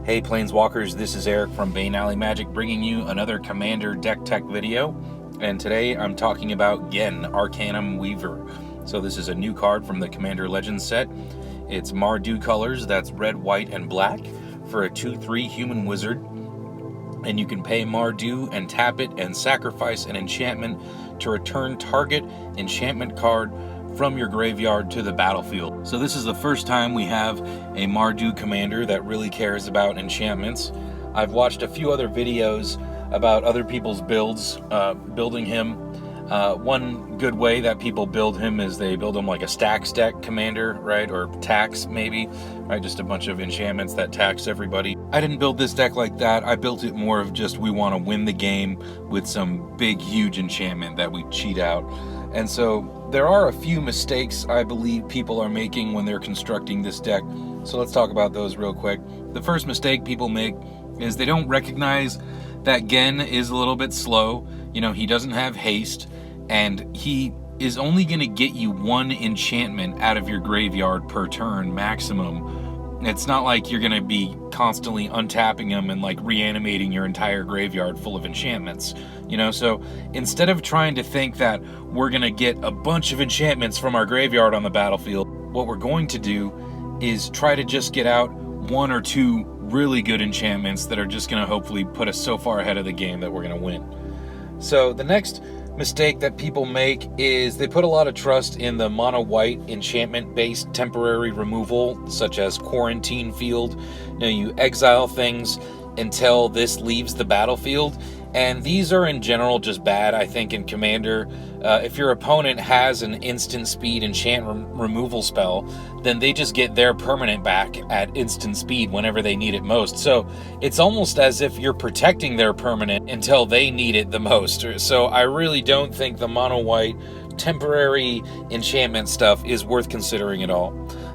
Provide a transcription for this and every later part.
Hey Planeswalkers, this is Eric from Bane Alley Magic bringing you another Commander deck tech video, and today I'm talking about Ghen, Arcanum Weaver. So this is a new card from the Commander Legends set. It's Mardu colors, that's red, white, and black, for a 2/3 human wizard, and you can pay Mardu and tap it and sacrifice an enchantment to return target enchantment card from your graveyard to the battlefield. So this is the first time we have a Mardu commander that really cares about enchantments. I've watched a few other videos about other people's builds, building him. One good way that people build him is they build him like a stacks deck commander, right? Or tax maybe, right? Just a bunch of enchantments that tax everybody. I didn't build this deck like that. I built it more of just we want to win the game with some big, huge enchantment that we cheat out. And so there are a few mistakes I believe people are making when they're constructing this deck. So let's talk about those real quick. The first mistake people make is they don't recognize that Ghen is a little bit slow. You know, he doesn't have haste, and he is only going to get you one enchantment out of your graveyard per turn maximum. It's not like you're going to be constantly untapping him and like reanimating your entire graveyard full of enchantments, you know? So instead of trying to think that we're going to get a bunch of enchantments from our graveyard on the battlefield, what we're going to do is try to just get out one or two really good enchantments that are just going to hopefully put us so far ahead of the game that we're going to win. So the next mistake that people make is they put a lot of trust in the mono white enchantment based temporary removal, such as Quarantine Field. You know, you exile things until this leaves the battlefield, and these are in general just bad, I think, in Commander. If your opponent has an instant speed enchant removal spell, then they just get their permanent back at instant speed whenever they need it most. So it's almost as if you're protecting their permanent until they need it the most. So I really don't think the mono white temporary enchantment stuff is worth considering at all.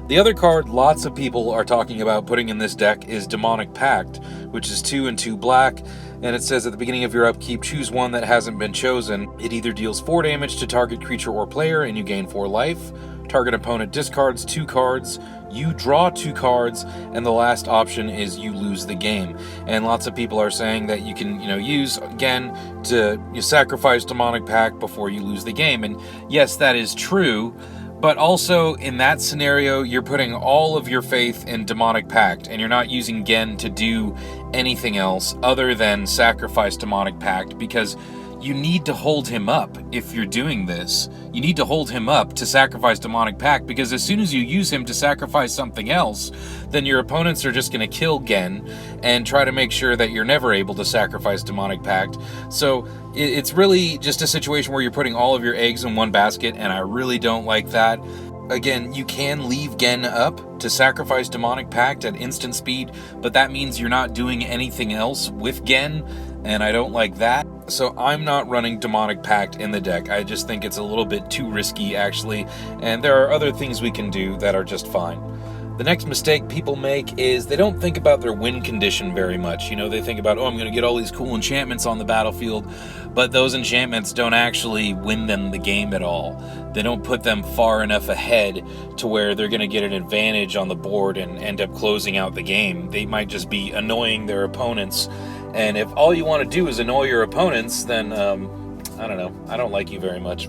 The other card lots of people are talking about putting in this deck is Demonic Pact, which is 2 and 2 black, and it says at the beginning of your upkeep, choose one that hasn't been chosen. It either deals 4 damage to target creature or player and you gain 4 life, target opponent discards 2 cards, you draw 2 cards, and the last option is you lose the game. And lots of people are saying that you can, use again to sacrifice Demonic Pact before you lose the game. And yes, that is true. But also, in that scenario, you're putting all of your faith in Demonic Pact, and you're not using Ghen to do anything else other than sacrifice Demonic Pact, because you need to hold him up if you're doing this. You need to hold him up to sacrifice Demonic Pact, because as soon as you use him to sacrifice something else, then your opponents are just going to kill Ghen and try to make sure that you're never able to sacrifice Demonic Pact. So it's really just a situation where you're putting all of your eggs in one basket, and I really don't like that. Again, you can leave Ghen up to sacrifice Demonic Pact at instant speed, but that means you're not doing anything else with Ghen, and I don't like that. So I'm not running Demonic Pact in the deck. I just think it's a little bit too risky, actually, and there are other things we can do that are just fine. The next mistake people make is they don't think about their win condition very much. They think about, I'm going to get all these cool enchantments on the battlefield, but those enchantments don't actually win them the game at all. They don't put them far enough ahead to where they're going to get an advantage on the board and end up closing out the game. They might just be annoying their opponents, and if all you want to do is annoy your opponents, then, I don't know, I don't like you very much.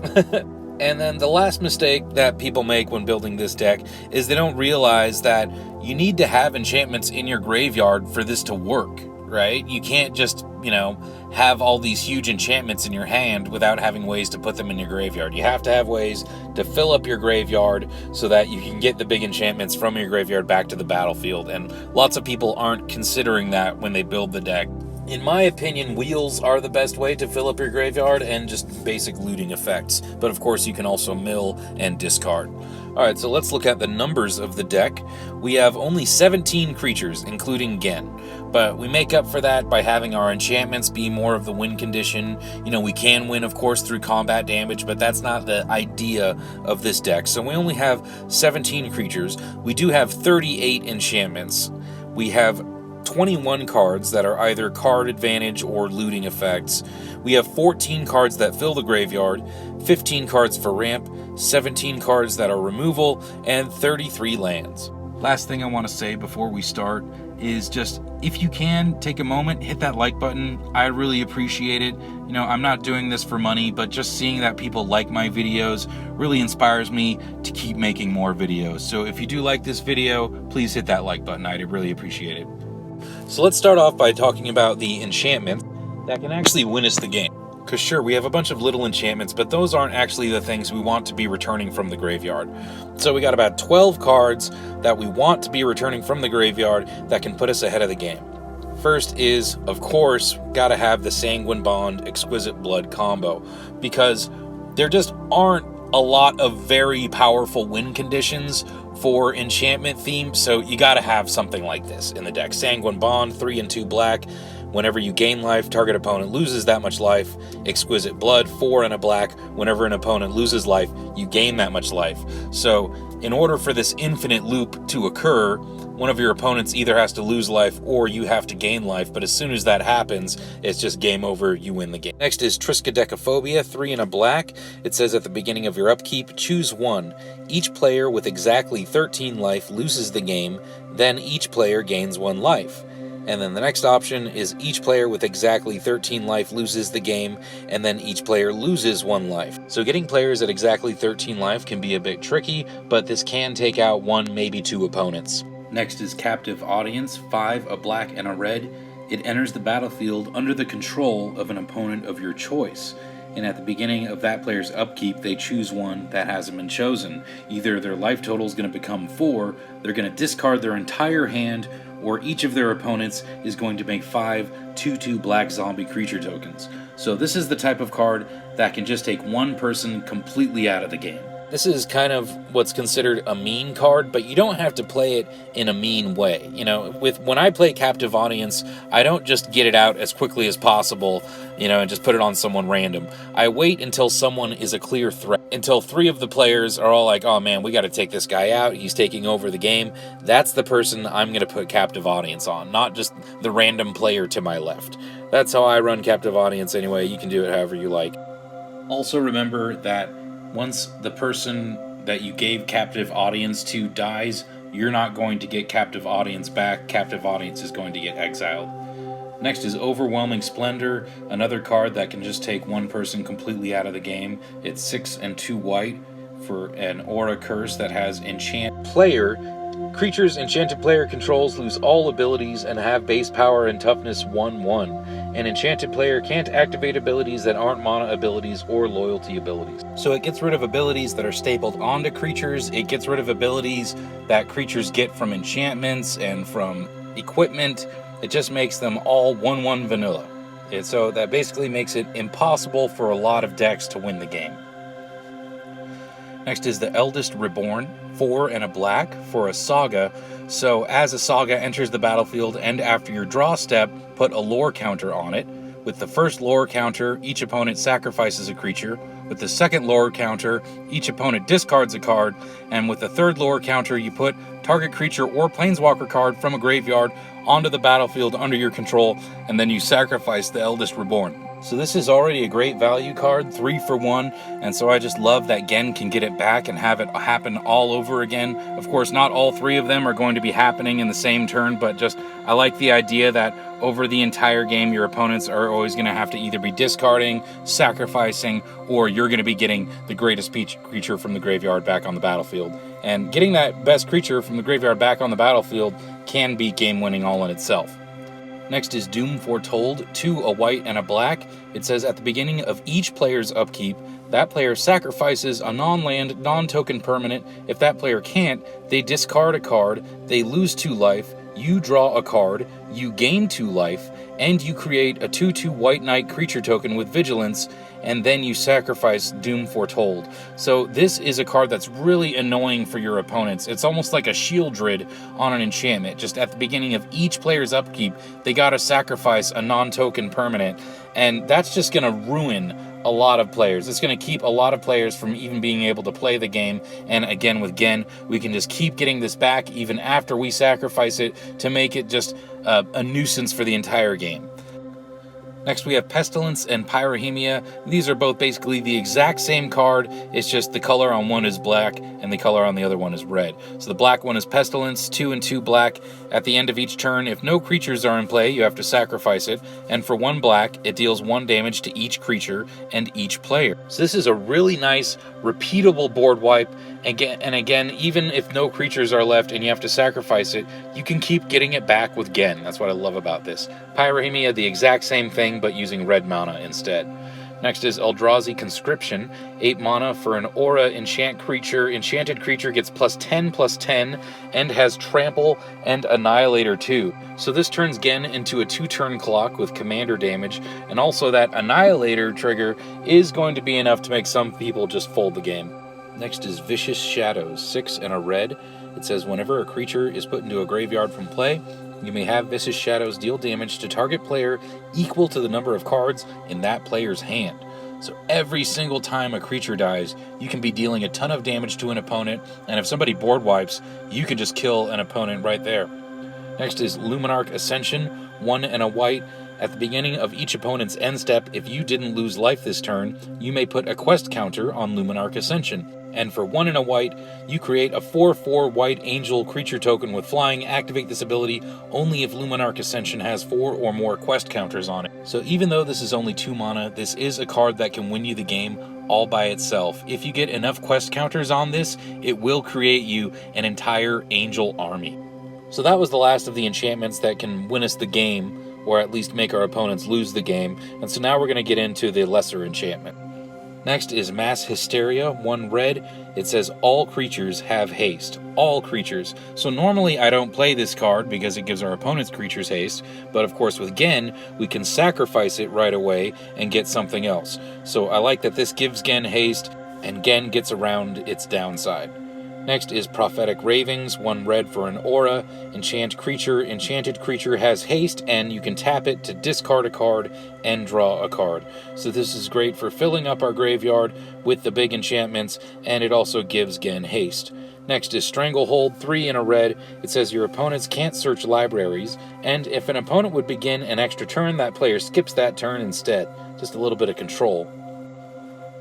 And then the last mistake that people make when building this deck is they don't realize that you need to have enchantments in your graveyard for this to work, right? You can't just, have all these huge enchantments in your hand without having ways to put them in your graveyard. You have to have ways to fill up your graveyard so that you can get the big enchantments from your graveyard back to the battlefield. And lots of people aren't considering that when they build the deck. In my opinion, wheels are the best way to fill up your graveyard, and just basic looting effects. But of course, you can also mill and discard. Alright, so let's look at the numbers of the deck. We have only 17 creatures, including Ghen. But we make up for that by having our enchantments be more of the win condition. We can win, of course, through combat damage, but that's not the idea of this deck. So we only have 17 creatures. We do have 38 enchantments. We have 21 cards that are either card advantage or looting effects. We have 14 cards that fill the graveyard, 15 cards for ramp, 17 cards that are removal, and 33 lands. Last thing I want to say before we start is just, if you can, take a moment, hit that like button. I really appreciate it. You know, I'm not doing this for money, but just seeing that people like my videos really inspires me to keep making more videos. So if you do like this video, please hit that like button. I'd really appreciate it. So let's start off by talking about the enchantments that can actually win us the game. Because sure, we have a bunch of little enchantments, but those aren't actually the things we want to be returning from the graveyard. So we got about 12 cards that we want to be returning from the graveyard that can put us ahead of the game. First is, of course, gotta have the Sanguine Bond Exquisite Blood combo, because there just aren't a lot of very powerful win conditions for enchantment themes, so you gotta have something like this in the deck. Sanguine Bond, 3 and 2 black. Whenever you gain life, target opponent loses that much life. Exquisite Blood, 4 and a black. Whenever an opponent loses life, you gain that much life. So, in order for this infinite loop to occur, one of your opponents either has to lose life or you have to gain life, but as soon as that happens, it's just game over, you win the game. Next is Triska Decophobia, 3 and a black. It says at the beginning of your upkeep, choose one. Each player with exactly 13 life loses the game, then each player gains 1 life. And then the next option is each player with exactly 13 life loses the game, and then each player loses 1 life. So getting players at exactly 13 life can be a bit tricky, but this can take out 1, maybe 2 opponents. Next is Captive Audience, 5, a black and a red. It enters the battlefield under the control of an opponent of your choice. And at the beginning of that player's upkeep, they choose one that hasn't been chosen. Either their life total is going to become 4, they're going to discard their entire hand, or each of their opponents is going to make 5 2/2 black zombie creature tokens. So this is the type of card that can just take one person completely out of the game. This is kind of what's considered a mean card, but you don't have to play it in a mean way. You know, when I play Captive Audience, I don't just get it out as quickly as possible, you know, and just put it on someone random. I wait until someone is a clear threat, until 3 of the players are all like, oh man, we got to take this guy out, he's taking over the game. That's the person I'm going to put Captive Audience on, not just the random player to my left. That's how I run Captive Audience anyway. You can do it however you like. Also remember that once the person that you gave Captive Audience to dies, you're not going to get Captive Audience back. Captive Audience is going to get exiled. Next is Overwhelming Splendor, another card that can just take one person completely out of the game. It's 6 and 2 white for an aura curse that has enchant player. Creatures enchanted player controls lose all abilities and have base power and toughness 1/1. An enchanted player can't activate abilities that aren't mana abilities or loyalty abilities. So it gets rid of abilities that are stapled onto creatures. It gets rid of abilities that creatures get from enchantments and from equipment. It just makes them all 1/1 vanilla. So that basically makes it impossible for a lot of decks to win the game. Next is the Eldest Reborn, 4 and a black for a saga. So as a saga enters the battlefield and after your draw step, put a lore counter on it. With the first lore counter, each opponent sacrifices a creature. With the second lore counter, each opponent discards a card. And with the third lore counter, you put target creature or planeswalker card from a graveyard onto the battlefield under your control, and then you sacrifice the Eldest Reborn. So this is already a great value card, 3 for 1, and so I just love that Ghen can get it back and have it happen all over again. Of course, not all 3 of them are going to be happening in the same turn, but just I like the idea that over the entire game, your opponents are always going to have to either be discarding, sacrificing, or you're going to be getting the greatest creature from the graveyard back on the battlefield. And getting that best creature from the graveyard back on the battlefield can be game-winning all in itself. Next is Doom Foretold, 2 a white and a black. It says at the beginning of each player's upkeep, that player sacrifices a non-land, non-token permanent. If that player can't, they discard a card, they lose 2 life, you draw a card, you gain 2 life, and you create a 2/2 White Knight creature token with Vigilance, and then you sacrifice Doom Foretold. So this is a card that's really annoying for your opponents. It's almost like a Shieldred on an enchantment. Just at the beginning of each player's upkeep, they gotta sacrifice a non-token permanent, and that's just gonna ruin a lot of players. It's going to keep a lot of players from even being able to play the game. And again, with Ghen, we can just keep getting this back even after we sacrifice it to make it just a nuisance for the entire game. Next we have Pestilence and Pyrrhemia. These are both basically the exact same card, it's just the color on one is black and the color on the other one is red. So the black one is Pestilence, 2 and 2 black. At the end of each turn, if no creatures are in play, you have to sacrifice it, and for 1 black, it deals 1 damage to each creature and each player. So this is a really nice, repeatable board wipe, and again, even if no creatures are left and you have to sacrifice it, you can keep getting it back with Ghen. That's what I love about this. Pyrrhemia, the exact same thing, but using red mana instead. Next is Eldrazi Conscription, 8 mana for an aura enchant creature. Enchanted creature gets +10/+10 and has Trample and Annihilator too. So this turns Ghen into a 2-turn clock with commander damage, and also that Annihilator trigger is going to be enough to make some people just fold the game. Next is Vicious Shadows, 6 and a red. It says whenever a creature is put into a graveyard from play, you may have Vicious Shadows deal damage to target player equal to the number of cards in that player's hand. So every single time a creature dies, you can be dealing a ton of damage to an opponent, and if somebody board wipes, you can just kill an opponent right there. Next is Luminarch Ascension, 1 and a white. At the beginning of each opponent's end step, if you didn't lose life this turn, you may put a quest counter on Luminarch Ascension. And for 1 and a white, you create a 4/4 white angel creature token with flying. Activate this ability only if Luminarch Ascension has 4 or more quest counters on it. So even though this is only 2 mana, this is a card that can win you the game all by itself. If you get enough quest counters on this, it will create you an entire angel army. So that was the last of the enchantments that can win us the game, or at least make our opponents lose the game. And so now we're going to get into the lesser enchantment. Next is Mass Hysteria, 1 red. It says all creatures have haste. All creatures. So normally I don't play this card because it gives our opponent's creatures haste, but of course with Ghen, we can sacrifice it right away and get something else. So I like that this gives Ghen haste, and Ghen gets around its downside. Next is Prophetic Ravings, 1 red for an aura. Enchanted creature has haste, and you can tap it to discard a card and draw a card. So this is great for filling up our graveyard with the big enchantments, and it also gives Ghen haste. Next is Stranglehold, 3 and a red. It says your opponents can't search libraries, and if an opponent would begin an extra turn, that player skips that turn instead. Just a little bit of control.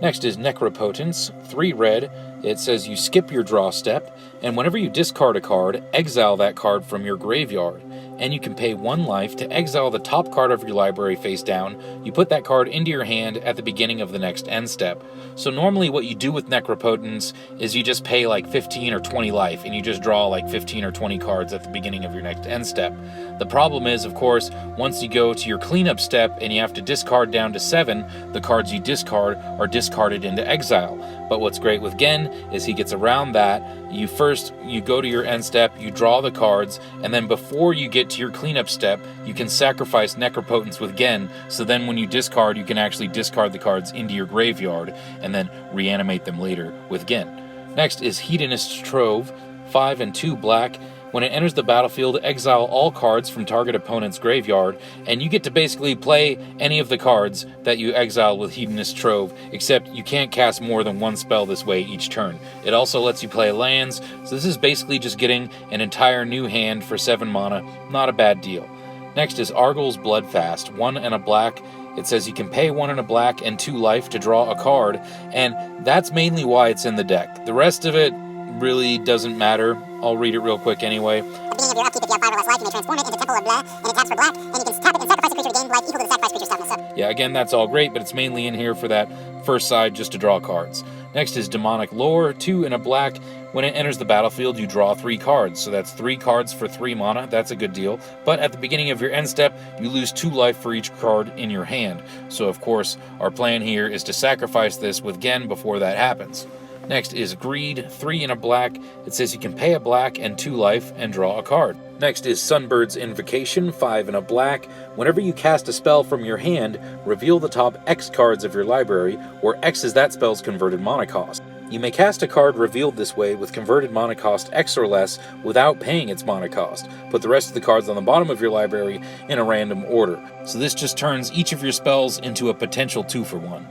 Next is Necropotence, 3 red. It says you skip your draw step, and whenever you discard a card, exile that card from your graveyard. And you can pay 1 life to exile the top card of your library face down. You put that card into your hand at the beginning of the next end step. So normally what you do with Necropotence is you just pay like 15 or 20 life, and you just draw like 15 or 20 cards at the beginning of your next end step. The problem is, of course, once you go to your cleanup step and you have to discard down to 7, the cards you discard are discarded into exile. But what's great with Ghen is he gets around that. You go to your end step, you draw the cards, and then before you get to your cleanup step, you can sacrifice Necropotence with Ghen, so then when you discard, you can actually discard the cards into your graveyard and then reanimate them later with Ghen. Next is Hedonist's Trove, 5 and 2 black. When it enters the battlefield, exile all cards from target opponent's graveyard, and you get to basically play any of the cards that you exile with Hedonist's Trove, except you can't cast more than 1 spell this way each turn. It also lets you play lands, so this is basically just getting an entire new hand for 7 mana. Not a bad deal. Next is Argol's Bloodfast, 1 and a black. It says you can pay 1 and a black and 2 life to draw a card, and that's mainly why it's in the deck. The rest of it really doesn't matter. I'll read it real quick anyway. At the beginning of your upkeep, if you have 5 or less life, you may transform it into Temple of Blah, and it taps for black, and you can tap it and sacrifice a creature to gain life equal to the sacrifice creature's toughness. So yeah, again, that's all great, but it's mainly in here for that first side just to draw cards. Next is Demonic Lore, 2 and a black. When it enters the battlefield, you draw 3 cards, so that's 3 cards for 3 mana. That's a good deal. But at the beginning of your end step, you lose 2 life for each card in your hand. So of course, our plan here is to sacrifice this with Ghen before that happens. Next is Greed, 3 and a black. It says you can pay a black and 2 life and draw a card. Next is Sunbird's Invocation, 5 and a black. Whenever you cast a spell from your hand, reveal the top X cards of your library, where X is that spell's converted mana cost. You may cast a card revealed this way with converted mana cost X or less without paying its mana cost. Put the rest of the cards on the bottom of your library in a random order. So this just turns each of your spells into a potential 2-for-1.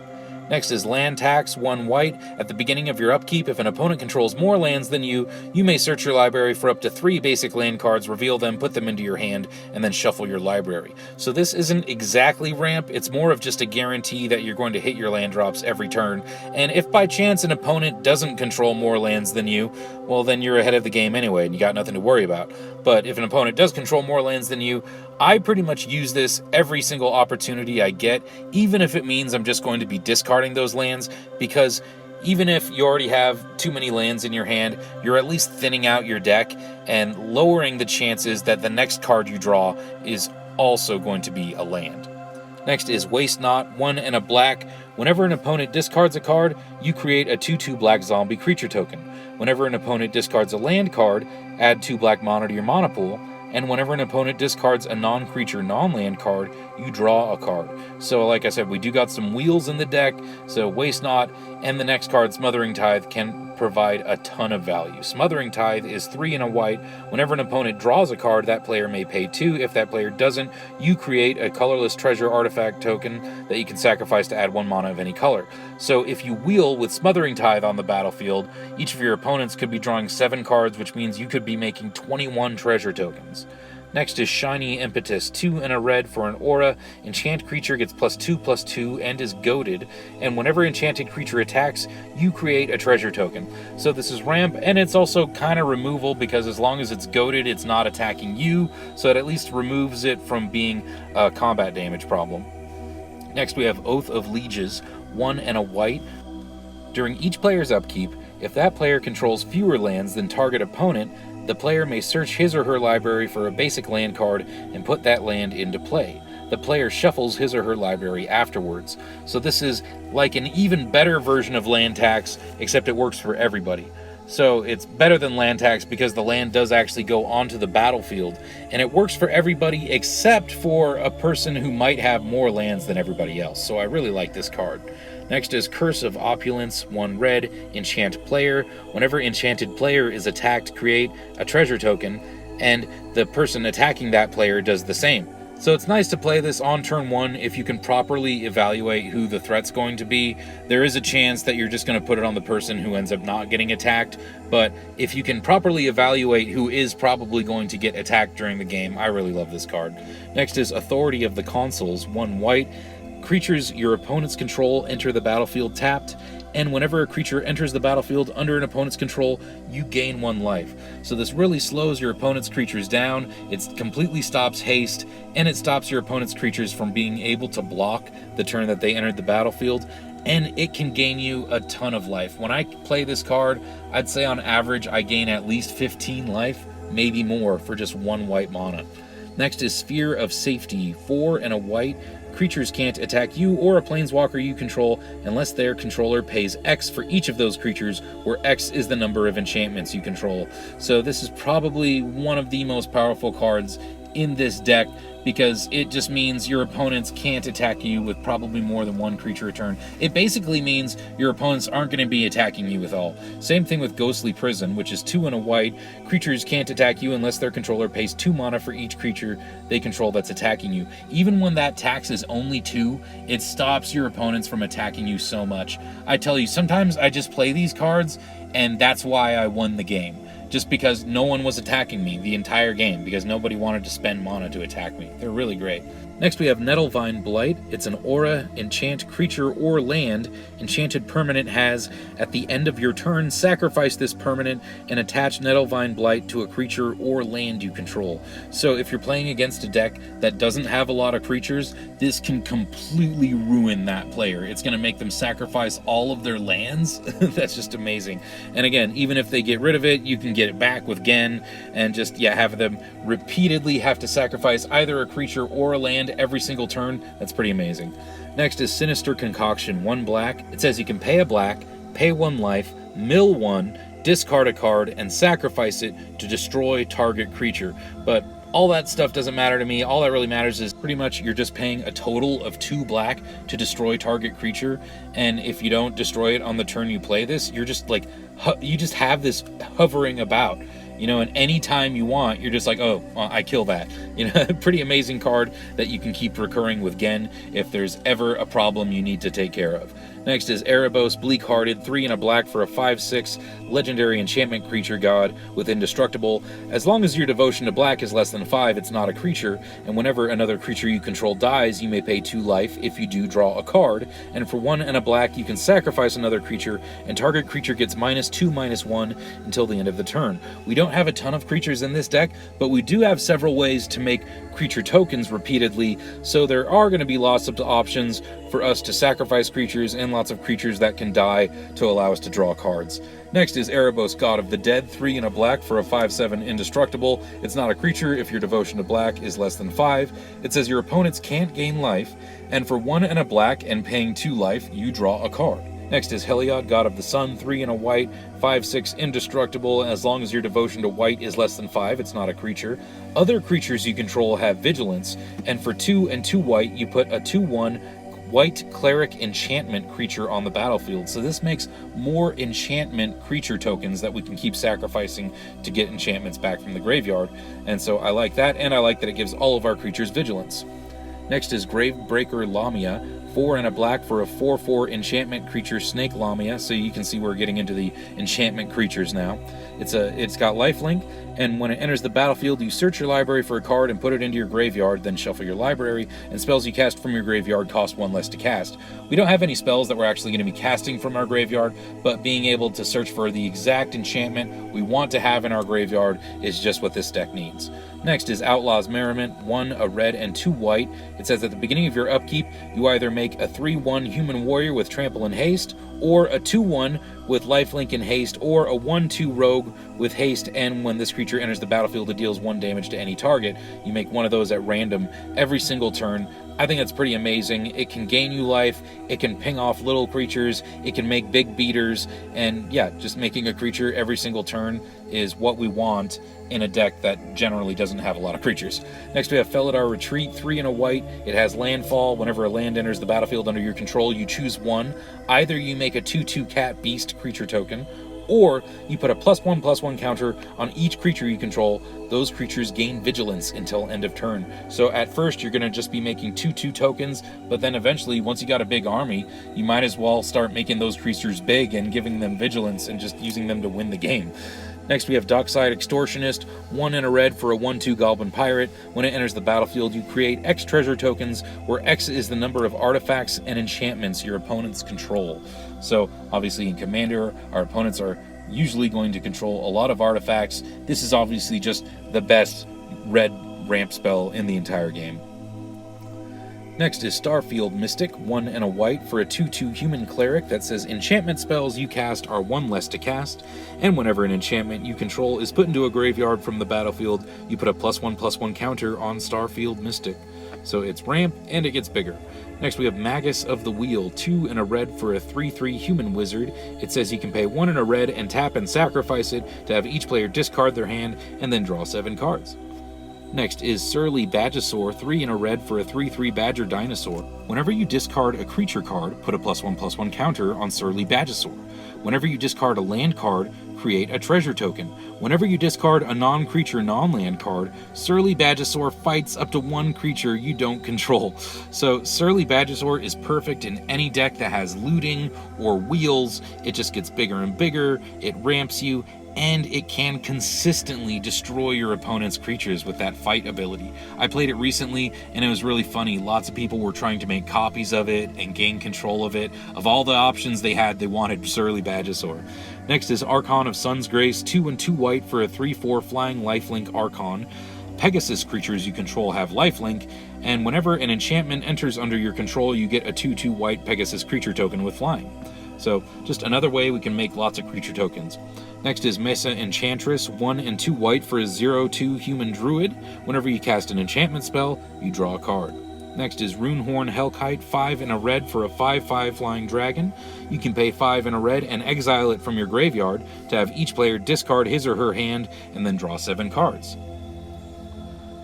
Next is land tax, 1 white. At the beginning of your upkeep, if an opponent controls more lands than you may search your library for up to 3 basic land cards, reveal them, put them into your hand, and then shuffle your library. So this isn't exactly ramp, it's more of just a guarantee that you're going to hit your land drops every turn, and if by chance an opponent doesn't control more lands than you, well then you're ahead of the game anyway, and you got nothing to worry about. But if an opponent does control more lands than you, I pretty much use this every single opportunity I get, even if it means I'm just going to be discarding those lands, because even if you already have too many lands in your hand, you're at least thinning out your deck and lowering the chances that the next card you draw is also going to be a land. Next is Waste Not, 1 and a black. Whenever an opponent discards a card, you create a 2/2 black zombie creature token. Whenever an opponent discards a land card, add 2 black mana to your mana pool. And whenever an opponent discards a non-creature, non-land card, you draw a card. So like I said, we do got some wheels in the deck, so Waste Not, and the next card, Smothering Tithe, can provide a ton of value. Smothering Tithe is 3 and a white. Whenever an opponent draws a card, that player may pay 2. If that player doesn't, you create a colorless treasure artifact token that you can sacrifice to add 1 mana of any color. So if you wheel with Smothering Tithe on the battlefield, each of your opponents could be drawing 7 cards, which means you could be making 21 treasure tokens. Next is Shiny Impetus, 2 and a red for an aura. Enchant creature gets +2/+2 and is goaded, and whenever enchanted creature attacks, you create a treasure token. So this is ramp, and it's also kind of removal, because as long as it's goaded, it's not attacking you, so it at least removes it from being a combat damage problem. Next we have Oath of Lieges, 1 and a white. During each player's upkeep, if that player controls fewer lands than target opponent, the player may search his or her library for a basic land card and put that land into play. The player shuffles his or her library afterwards. So this is like an even better version of land tax, except it works for everybody. So it's better than land tax because the land does actually go onto the battlefield, and it works for everybody except for a person who might have more lands than everybody else. So I really like this card. Next is Curse of Opulence, 1 red, enchant player. Whenever enchanted player is attacked, create a treasure token, and the person attacking that player does the same. So it's nice to play this on turn 1 if you can properly evaluate who the threat's going to be. There is a chance that you're just going to put it on the person who ends up not getting attacked, but if you can properly evaluate who is probably going to get attacked during the game, I really love this card. Next is Authority of the Consuls, 1 white. Creatures your opponent's control enter the battlefield tapped, and whenever a creature enters the battlefield under an opponent's control, you gain 1 life. So this really slows your opponent's creatures down, it completely stops haste, and it stops your opponent's creatures from being able to block the turn that they entered the battlefield, and it can gain you a ton of life. When I play this card, I'd say on average I gain at least 15 life, maybe more, for just 1 white mana. Next is Sphere of Safety, 4 and a white. Creatures can't attack you or a planeswalker you control unless their controller pays X for each of those creatures, where X is the number of enchantments you control. So this is probably one of the most powerful cards in this deck, because it just means your opponents can't attack you with probably more than 1 creature a turn. It basically means your opponents aren't going to be attacking you with all. Same thing with Ghostly Prison, which is 2 and a white. Creatures can't attack you unless their controller pays 2 mana for each creature they control that's attacking you. Even when that tax is only 2, it stops your opponents from attacking you so much. I tell you, sometimes I just play these cards, and that's why I won the game. Just because no one was attacking me the entire game, because nobody wanted to spend mana to attack me. They're really great. Next we have Nettlevine Blight. It's an aura, enchant creature or land. Enchanted permanent has, at the end of your turn, sacrifice this permanent and attach Nettlevine Blight to a creature or land you control. So if you're playing against a deck that doesn't have a lot of creatures, this can completely ruin that player. It's going to make them sacrifice all of their lands. That's just amazing. And again, even if they get rid of it, you can get it back with Ghen, and just, have them repeatedly have to sacrifice either a creature or a land every single turn. That's pretty amazing. Next is Sinister Concoction, 1 black. It says you can pay a black, pay 1 life, mill 1, discard a card, and sacrifice it to destroy target creature. But all that stuff doesn't matter to me. All that really matters is pretty much you're just paying a total of 2 black to destroy target creature, and if you don't destroy it on the turn you play this, you're just like, you just have this hovering about. And any time you want, you're just like, oh, well, I kill that. Pretty amazing card that you can keep recurring with Ghen if there's ever a problem you need to take care of. Next is Arabos Bleak-Hearted, 3 and a black for a 5/6 legendary enchantment creature god with indestructible. As long as your devotion to black is less than 5, it's not a creature, and whenever another creature you control dies, you may pay 2 life. If you do, draw a card, and for 1 and a black, you can sacrifice another creature, and target creature gets -2/-1 until the end of the turn. We don't have a ton of creatures in this deck, but we do have several ways to make creature tokens repeatedly, so there are going to be lots of options for us to sacrifice creatures and lots of creatures that can die to allow us to draw cards. Next is Arabos God of the Dead, 3 and a black for a 5/7 indestructible. It's not a creature if your devotion to black is less than 5. It says your opponents can't gain life, and for 1 and a black and paying 2 life, you draw a card. Next is Heliod, God of the Sun, 3 and a white, 5/6 indestructible. As long as your devotion to white is less than 5, it's not a creature. Other creatures you control have vigilance, and for 2 and 2 white, you put a 2/1 white cleric enchantment creature on the battlefield. So this makes more enchantment creature tokens that we can keep sacrificing to get enchantments back from the graveyard. And so I like that, and I like that it gives all of our creatures vigilance. Next is Gravebreaker Lamia, 4 and a black for a 4/4 enchantment creature snake Lamia. So you can see we're getting into the enchantment creatures now. It's got lifelink, and when it enters the battlefield, you search your library for a card and put it into your graveyard, then shuffle your library, and spells you cast from your graveyard cost 1 less to cast. We don't have any spells that we're actually going to be casting from our graveyard, but being able to search for the exact enchantment we want to have in our graveyard is just what this deck needs. Next is Outlaws Merriment, 1 a red and 2 white. It says at the beginning of your upkeep, you either make a 3/1 human warrior with trample and haste, or a 2/1 with lifelink and haste, or a 1/2 rogue with haste, and when this creature enters the battlefield, it deals 1 damage to any target. You make one of those at random every single turn. I think that's pretty amazing. It can gain you life, it can ping off little creatures, it can make big beaters, and yeah, just making a creature every single turn is what we want in a deck that generally doesn't have a lot of creatures. Next we have Felidar Retreat, 3 and a white. It has landfall. Whenever a land enters the battlefield under your control, you choose 1. Either you make a 2/2 cat beast creature token, or you put a +1/+1 counter on each creature you control. Those creatures gain vigilance until end of turn. So at first you're going to just be making 2/2 tokens, but then eventually, once you got a big army, you might as well start making those creatures big and giving them vigilance and just using them to win the game. Next we have Dockside Extortionist, 1 and a red for a 1/2 Goblin Pirate. When it enters the battlefield, you create X treasure tokens, where X is the number of artifacts and enchantments your opponents control. So obviously in Commander, our opponents are usually going to control a lot of artifacts. This is obviously just the best red ramp spell in the entire game. Next is Starfield Mystic, 1 and a white for a 2/2 human cleric that says enchantment spells you cast are 1 less to cast, and whenever an enchantment you control is put into a graveyard from the battlefield, you put a +1/+1 counter on Starfield Mystic. So it's ramp and it gets bigger. Next we have Magus of the Wheel, 2 and a red for a 3/3 human wizard. It says you can pay 1 and a red and tap and sacrifice it to have each player discard their hand and then draw 7 cards. Next is Surly Bajasaur, 3 and a red for a 3/3 Badger Dinosaur. Whenever you discard a creature card, put a +1/+1 counter on Surly Bajasaur. Whenever you discard a land card, create a treasure token. Whenever you discard a non-creature non-land card, Surly Bajasaur fights up to 1 creature you don't control. So Surly Bajasaur is perfect in any deck that has looting or wheels. It just gets bigger and bigger, it ramps you, and it can consistently destroy your opponent's creatures with that fight ability. I played it recently and it was really funny. Lots of people were trying to make copies of it and gain control of it. Of all the options they had, they wanted Surly Bajasaur. Next is Archon of Sun's Grace, 2 and 2 white for a 3/4 flying lifelink Archon. Pegasus creatures you control have lifelink, and whenever an enchantment enters under your control, you get a 2/2 white Pegasus creature token with flying. So just another way we can make lots of creature tokens. Next is Mesa Enchantress, 1 and 2 white for a 0/2 human druid. Whenever you cast an enchantment spell, you draw a card. Next is Runehorn Hellkite, 5 and a red for a 5/5 flying dragon. You can pay 5 and a red and exile it from your graveyard to have each player discard his or her hand and then draw 7 cards.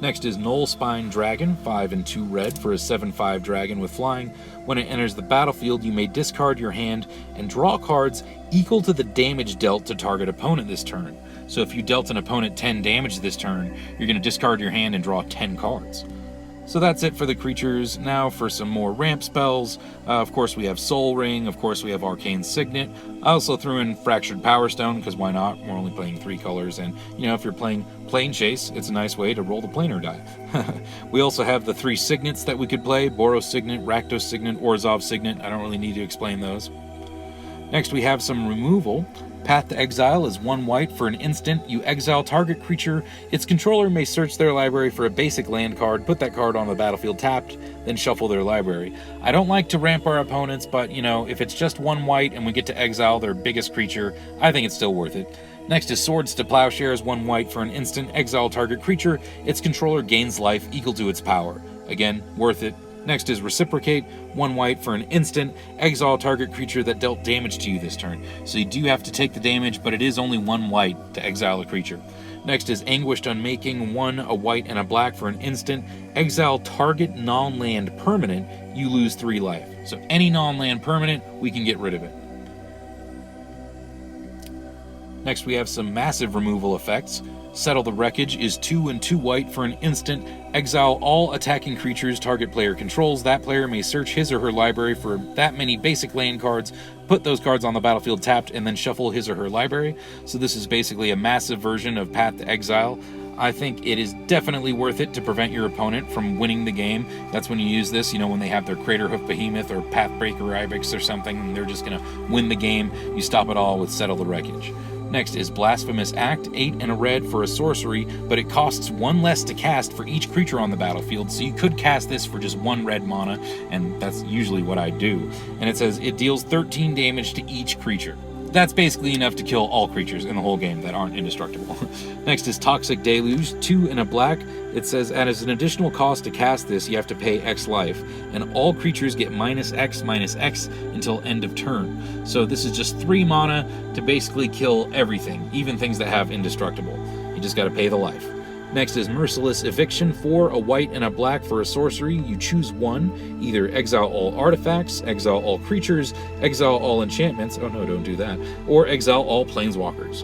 Next is Knoll Spine Dragon, 5 and 2 red for a 7/5 dragon with flying. When it enters the battlefield, you may discard your hand and draw cards equal to the damage dealt to target opponent this turn. So if you dealt an opponent 10 damage this turn, you're going to discard your hand and draw 10 cards. So that's it for the creatures. Now for some more ramp spells. Of course we have Soul Ring, of course we have Arcane Signet. I also threw in Fractured Power Stone, because why not? We're only playing 3 colors, and you know, if you're playing Plane Chase, it's a nice way to roll the planar dive. We also have the 3 signets that we could play: Boros Signet, Rakdos Signet, Orzhov Signet. I don't really need to explain those. Next we have some removal. Path to Exile is 1 white. For an instant, you exile target creature. Its controller may search their library for a basic land card, put that card on the battlefield tapped, then shuffle their library. I don't like to ramp our opponents, but you know, if it's just 1 white and we get to exile their biggest creature, I think it's still worth it. Next is Swords to Plowshares, 1 white. For an instant, exile target creature. Its controller gains life equal to its power. Again, worth it. Next is Reciprocate, 1 white. For an instant, exile target creature that dealt damage to you this turn. So you do have to take the damage, but it is only 1 white to exile a creature. Next is Anguished Unmaking, 1, a white and a black. For an instant, exile target non-land permanent, you lose 3 life. So any non-land permanent, we can get rid of it. Next we have some massive removal effects. Settle the Wreckage is 2 and 2 white. For an instant, exile all attacking creatures target player controls. That player may search his or her library for that many basic land cards, put those cards on the battlefield tapped, and then shuffle his or her library. So this is basically a massive version of Path to Exile. I think it is definitely worth it to prevent your opponent from winning the game. That's when you use this, you know, when they have their Craterhoof Behemoth or Pathbreaker Ibex or something, and they're just going to win the game. You stop it all with Settle the Wreckage. Next is Blasphemous Act, 8 and a red for a sorcery, but it costs 1 less to cast for each creature on the battlefield, so you could cast this for just 1 red mana, and that's usually what I do. And it says it deals 13 damage to each creature. That's basically enough to kill all creatures in the whole game that aren't indestructible. Next is Toxic Deluge, 2 and a black. It says, as an additional cost to cast this, you have to pay X life, and all creatures get -X until end of turn. So this is just 3 mana to basically kill everything, even things that have indestructible. You just gotta pay the life. Next is Merciless Eviction, 4, a white and a black for a sorcery. You choose 1, either exile all artifacts, exile all creatures, exile all enchantments, oh no, don't do that, or exile all planeswalkers.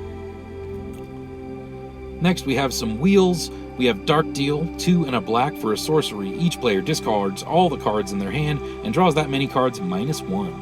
Next we have some wheels. We have Dark Deal, 2 and a black for a sorcery. Each player discards all the cards in their hand and draws that many cards -1.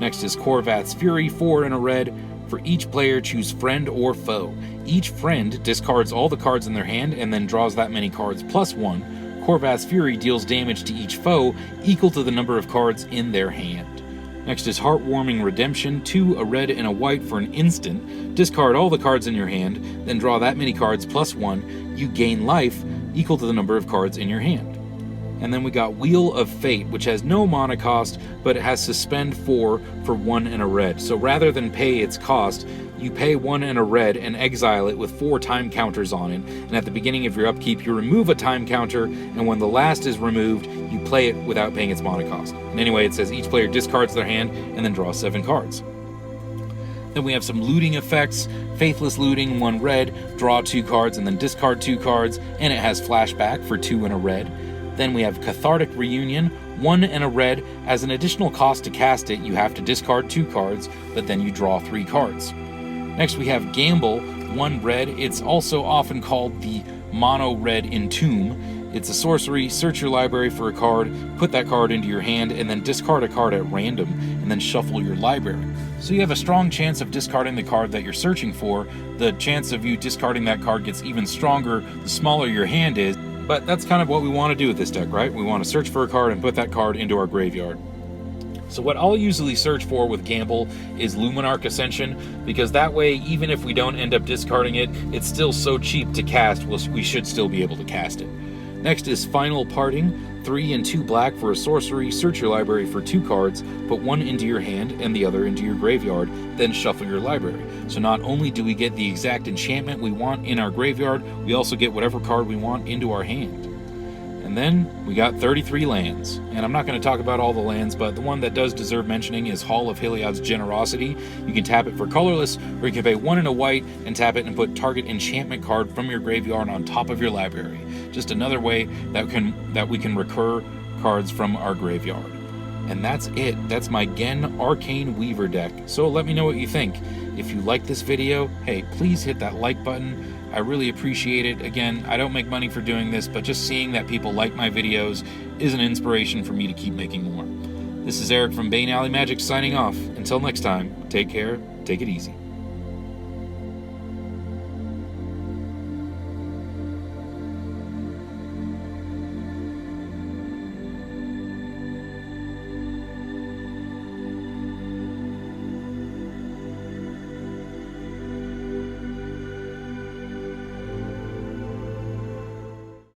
Next is Korvath's Fury, 4 and a red. For each player, choose friend or foe. Each friend discards all the cards in their hand and then draws that many cards +1. Korvath's Fury deals damage to each foe equal to the number of cards in their hand. Next is Heartwarming Redemption, 2, a red and a white for an instant. Discard all the cards in your hand, then draw that many cards +1. You gain life equal to the number of cards in your hand. And then we got Wheel of Fate, which has no mana cost, but it has Suspend 4 for 1 and a red. So rather than pay its cost, you pay 1 and a red and exile it with 4 time counters on it. And at the beginning of your upkeep, you remove a time counter, and when the last is removed, you play it without paying its mana cost. And anyway, it says each player discards their hand and then draws 7 cards. Then we have some looting effects. Faithless Looting, 1 red, draw 2 cards and then discard 2 cards, and it has Flashback for 2 and a red. Then we have Cathartic Reunion, 1 and a red. As an additional cost to cast it, you have to discard 2 cards, but then you draw 3 cards. Next we have Gamble, 1 red. It's also often called the Mono Red Entomb. It's a sorcery. Search your library for a card, put that card into your hand, and then discard a card at random, and then shuffle your library. So you have a strong chance of discarding the card that you're searching for. The chance of you discarding that card gets even stronger the smaller your hand is. But that's kind of what we want to do with this deck, right? We want to search for a card and put that card into our graveyard. So what I'll usually search for with Gamble is Luminarch Ascension, because that way, even if we don't end up discarding it, it's still so cheap to cast, we should still be able to cast it. Next is Final Parting, 3 and 2 black for a sorcery. Search your library for 2 cards, put 1 into your hand and the other into your graveyard, then shuffle your library. So not only do we get the exact enchantment we want in our graveyard, we also get whatever card we want into our hand. And then we got 33 lands. And I'm not going to talk about all the lands, but the one that does deserve mentioning is Hall of Heliod's Generosity. You can tap it for colorless, or you can pay 1 and a white and tap it and put target enchantment card from your graveyard on top of your library. Just another way that we can recur cards from our graveyard. And that's it. That's my Ghen Arcane Weaver deck. So let me know what you think. If you like this video, hey, please hit that like button. I really appreciate it. Again, I don't make money for doing this, but just seeing that people like my videos is an inspiration for me to keep making more. This is Eric from Bane Alley Magic signing off. Until next time, take care, take it easy.